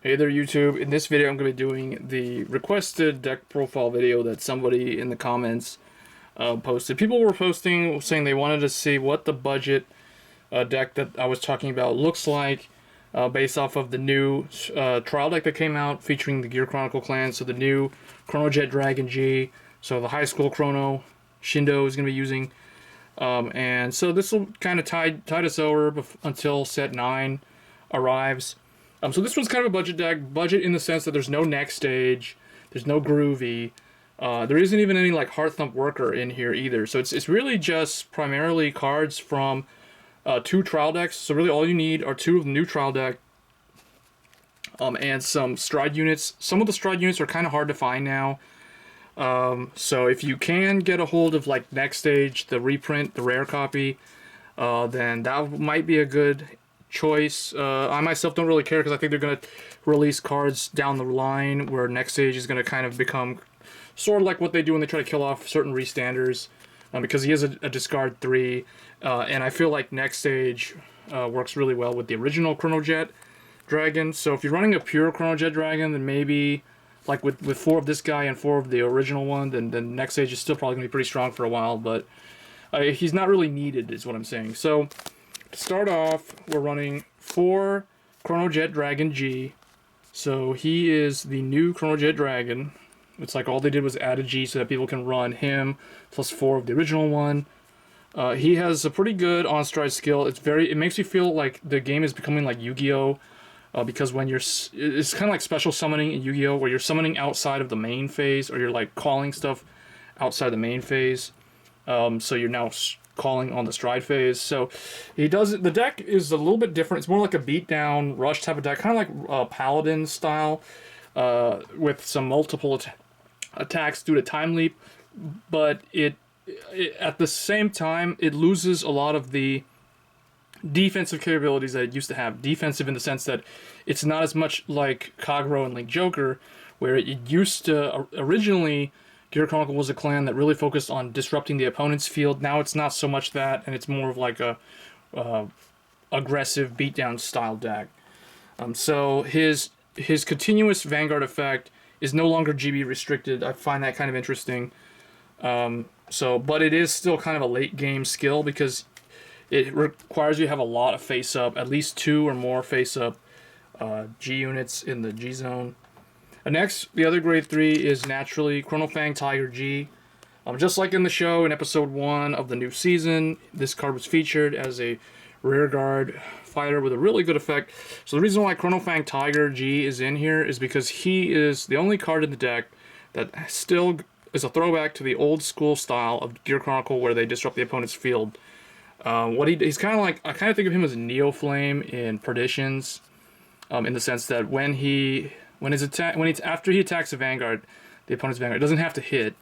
Hey there YouTube, in this video I'm going to be doing the requested deck profile video that somebody in the comments posted. People were posting saying they wanted to see what the budget deck that I was talking about looks like based off of the new trial deck that came out featuring the Gear Chronicle clan. So the new Chrono Jet Dragon G, so the high school Chrono Shindo is going to be using. And so this will kind of tide us over until set 9 arrives. So this one's kind of a budget deck. Budget in the sense that there's no next stage, there's no groovy, there isn't even any like Heart Thump Worker in here either. So it's really just primarily cards from 2 trial decks. So really all you need are 2 of the new trial deck, and some Stride units. Some of the Stride units are kind of hard to find now. So if you can get a hold of like next stage, the reprint, the rare copy, then that might be a good choice. I myself don't really care because I think they're going to release cards down the line where next stage is going to kind of become sort of like what they do when they try to kill off certain restanders, because he is a discard 3, and I feel like next stage works really well with the original Chrono Jet Dragon. So if you're running a pure Chrono Jet Dragon, then maybe like with 4 of this guy and 4 of the original one, then next stage is still probably going to be pretty strong for a while, but he's not really needed is what I'm saying. So to start off, we're running 4 Chrono Jet Dragon G. So he is the new Chrono Jet Dragon. It's like all they did was add a G so that people can run him plus 4 of the original one. He has a pretty good on-stride skill. It makes you feel like the game is becoming like Yu-Gi-Oh! Because when it's kind of like special summoning in Yu-Gi-Oh! Where you're summoning outside of the main phase, or you're like calling stuff outside the main phase. So you're now calling on the stride phase. So he does it. The deck is a little bit different. It's more like a beatdown rush type of deck, kind of like Paladin style, with some multiple attacks due to time leap. But it at the same time it loses a lot of the defensive capabilities that it used to have. Defensive in the sense that it's not as much like Kagero and Link Joker, where it used to originally. Gear Chronicle was a clan that really focused on disrupting the opponent's field. Now it's not so much that, and it's more of like a aggressive beatdown style deck. So his continuous Vanguard effect is no longer GB restricted. I find that kind of interesting. But it is still kind of a late game skill because it requires you to have a lot of face up, at least 2 or more face up G units in the G zone. Next, the other grade 3 is naturally Chrono Fang Tiger G. Just like in the show in episode 1 of the new season, this card was featured as a rear guard fighter with a really good effect. So the reason why Chrono Fang Tiger G is in here is because he is the only card in the deck that still is a throwback to the old school style of Gear Chronicle where they disrupt the opponent's field. He's kind of like, I kind of think of him as Neo Flame in Perditions, in the sense that after he attacks a Vanguard, the opponent's Vanguard, it doesn't have to hit.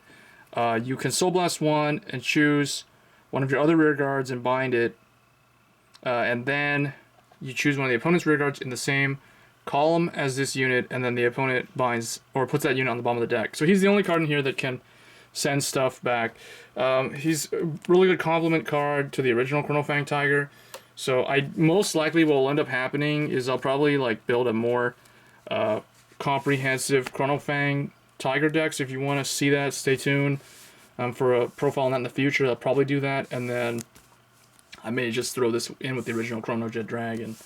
You can Soul Blast 1 and choose one of your other rear guards and bind it, and then you choose one of the opponent's rear guards in the same column as this unit, and then the opponent binds or puts that unit on the bottom of the deck. So he's the only card in here that can send stuff back. He's a really good complement card to the original Chrono Fang Tiger. So most likely what will end up happening is I'll probably like build a more comprehensive Chrono Fang Tiger deck. So if you want to see that, stay tuned for a profile on that in the future. I'll probably do that, and then I may just throw this in with the original Chrono Jet Dragon.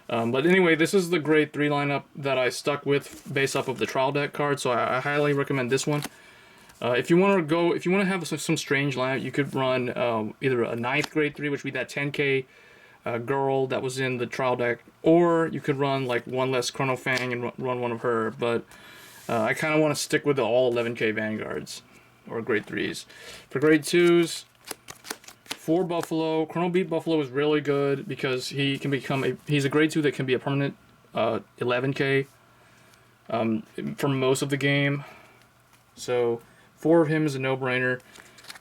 But anyway, this is the grade 3 lineup that I stuck with based off of the trial deck card. So I highly recommend this one. If you want to have some strange lineup, you could run either a 9th grade 3, which would be that 10k girl that was in the trial deck, or you could run like one less Chrono Fang and run one of her, but I kind of want to stick with the all 11k Vanguards, or grade 3s. For grade 2s, 4 Buffalo. Chrono Beat Buffalo is really good because he can he's a grade 2 that can be a permanent 11k for most of the game, so 4 of him is a no-brainer.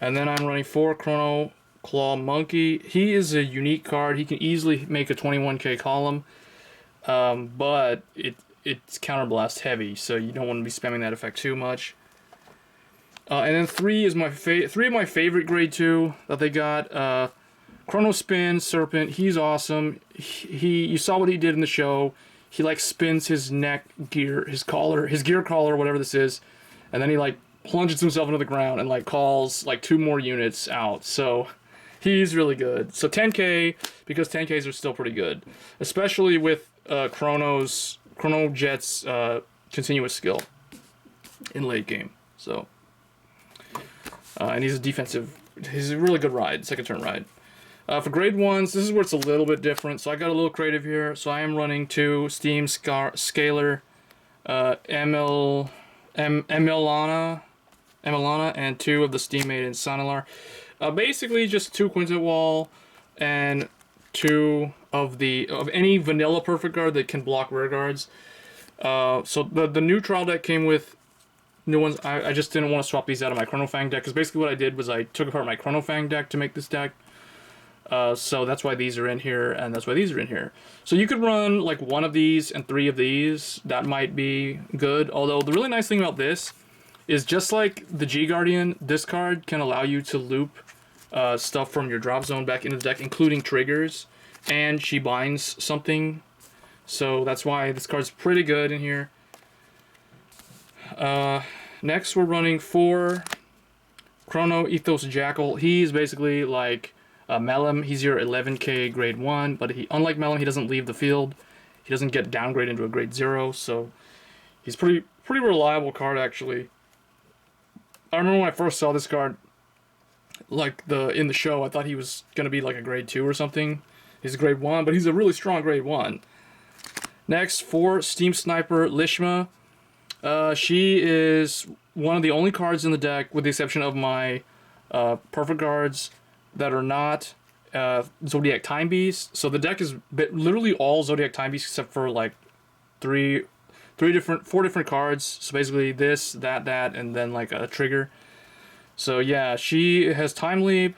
And then I'm running 4 Chrono Claw Monkey. He is a unique card. He can easily make a 21k column, but it's counterblast heavy, so you don't want to be spamming that effect too much. And then 3 is 3 of my favorite grade 2 that they got. Chrono Spin Serpent. He's awesome. You saw what he did in the show. he like spins his neck gear, his gear collar, whatever this is, and then he like plunges himself into the ground and like calls like 2 more units out. So he's really good. So 10k, because 10ks are still pretty good, especially with Chrono Jet's continuous skill in late game. So and he's a really good ride, second turn ride. For grade 1s, this is where it's a little bit different. So I got a little creative here. So I am running 2 Steam Scalar Emilana, and 2 of the Steam Maiden Sonalar. Basically just 2 Quintet Wall and 2 of any vanilla Perfect Guard that can block rear guards. So the new trial deck came with new ones. I just didn't want to swap these out of my Chronofang deck, because basically what I did was I took apart my Chronofang deck to make this deck. So that's why these are in here, and that's why these are in here. So you could run like 1 of these and 3 of these. That might be good. Although the really nice thing about this is, just like the G Guardian, this card can allow you to loop stuff from your drop zone back into the deck, including triggers, and she binds something. So that's why this card's pretty good in here. Next we're running 4 Chrono Ethos Jackal. He's basically like Melem. He's your 11k grade 1, but unlike Melem, he doesn't leave the field. He doesn't get downgraded into a grade 0, so he's pretty reliable card, actually. I remember when I first saw this card, like in the show, I thought he was gonna be like a grade 2 or something. He's a grade 1, but he's a really strong grade 1. Next, 4 Steam Sniper Lishma. She is one of the only cards in the deck, with the exception of my Perfect Guards, that are not Zodiac Time Beast. So the deck is literally all Zodiac Time Beast except for like 4 different cards. So basically this, that, and then like a trigger. So yeah, she has Time Leap.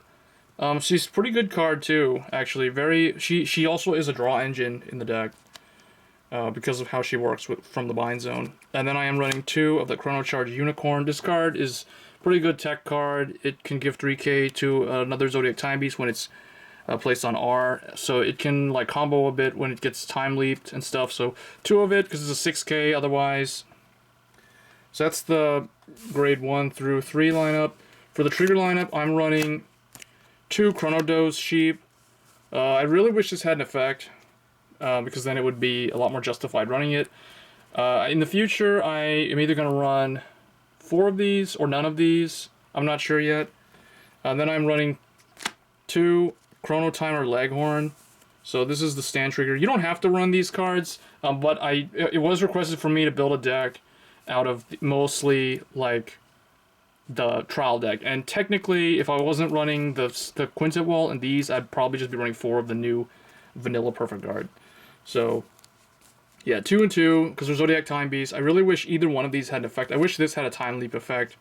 She's a pretty good card too, actually. She also is a draw engine in the deck, because of how she works from the bind zone. And then I am running 2 of the Chrono Charge Unicorn. This card is pretty good tech card. It can give 3k to another Zodiac Time Beast when it's placed on R. So it can like combo a bit when it gets time leaped and stuff. So 2 of it, because it's a 6k otherwise. So that's the grade 1 through 3 lineup. For the trigger lineup, I'm running 2 Chrono Dose Sheep. I really wish this had an effect, because then it would be a lot more justified running it. In the future, I am either going to run 4 of these or none of these. I'm not sure yet. Then I'm running 2 Chrono Timer Leghorn. So this is the stand trigger. You don't have to run these cards, but it was requested for me to build a deck out of mostly like the trial deck. And technically, if I wasn't running the Quintet Wall and these, I'd probably just be running 4 of the new vanilla Perfect Guard. So yeah, 2 and 2, because they're Zodiac Time Beasts. I really wish either one of these had an effect. I wish this had a Time Leap effect,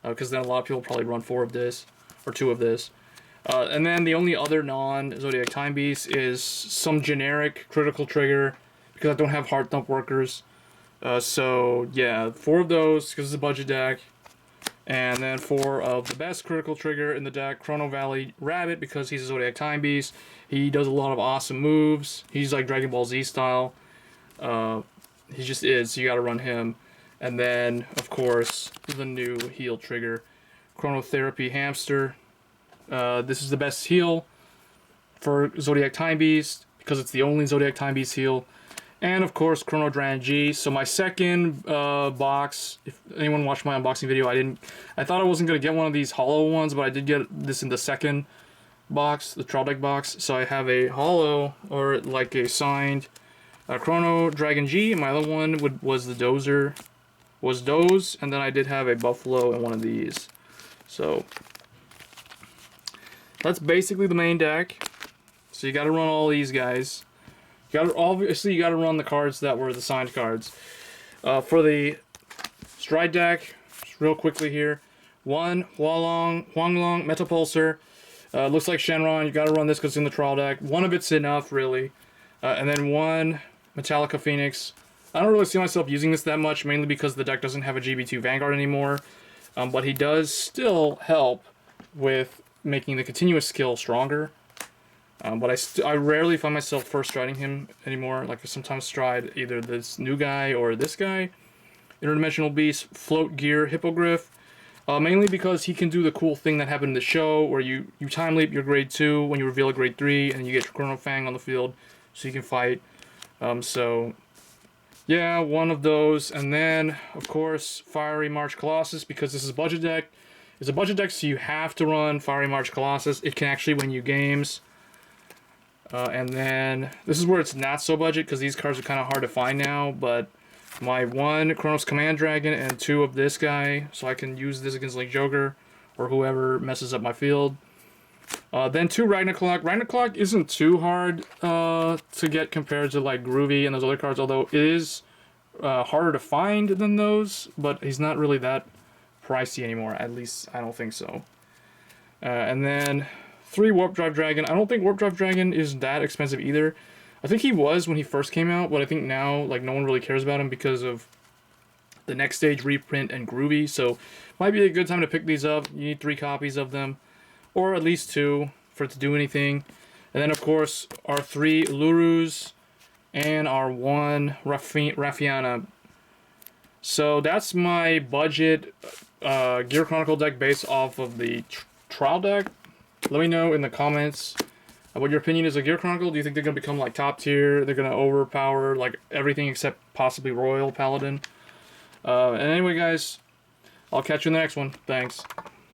because then a lot of people probably run 4 of this, or 2 of this. And then the only other non-Zodiac Time Beast is some generic critical trigger, because I don't have Heart Thump Workers. So yeah, 4 of those, because it's a budget deck. And then 4 of the best critical trigger in the deck, Chrono Valley Rabbit, because he's a Zodiac Time Beast. He does a lot of awesome moves. He's like Dragon Ball Z style. He just is, so you gotta run him. And then, of course, the new heal trigger, Chronotherapy Hamster. This is the best heal for Zodiac Time Beast, because it's the only Zodiac Time Beast heal. And, of course, Chrono Dran G. So my second box, if anyone watched my unboxing video, I thought I wasn't going to get one of these hollow ones, but I did get this in the second box, the trial deck box. So I have a hollow, or like a signed Chrono Dragon G. My other one was the Dozer, and then I did have a Buffalo and one of these. So that's basically the main deck. So you got to run all these guys. Obviously, you got to run the cards that were the signed cards. For the Stride deck, just real quickly here, 1 Huanglong Metal Pulsar. Looks like Shenron. You got to run this because it's in the trial deck. 1 of it's enough, really. And then 1 Metallica Phoenix. I don't really see myself using this that much, mainly because the deck doesn't have a GB2 Vanguard anymore. But he does still help with making the continuous skill stronger. But I rarely find myself first striding him anymore. Like I sometimes stride either this new guy or this guy. Interdimensional Beast, Float Gear, Hippogriff. Mainly because he can do the cool thing that happened in the show where you time leap your grade 2 when you reveal a grade 3 and you get your Chrono Fang on the field so you can fight. So yeah, one of those. And then of course Fiery March Colossus, because this is a budget deck. It's a budget deck, so you have to run Fiery March Colossus. It can actually win you games. And then this is where it's not so budget because these cards are kind of hard to find now, but my 1 Chronos Command Dragon and 2 of this guy, so I can use this against like Joker or whoever messes up my field. Then 2 Ragnarok. Ragnarok isn't too hard to get compared to like Groovy and those other cards, although it is harder to find than those, but he's not really that pricey anymore, at least I don't think so. And then 3 Warp Drive Dragon. I don't think Warp Drive Dragon is that expensive either. I think he was when he first came out, but I think now like no one really cares about him because of the Next Stage reprint and Groovy, so might be a good time to pick these up. You need 3 copies of them, or at least 2 for it to do anything. And then of course our 3 Lurus and our 1 Raffiana. So that's my budget Gear Chronicle deck based off of the trial deck. Let me know in the comments what your opinion is of Gear Chronicle. Do you think they're going to become like top tier? They're going to overpower like everything except possibly Royal Paladin? And anyway guys, I'll catch you in the next one. Thanks.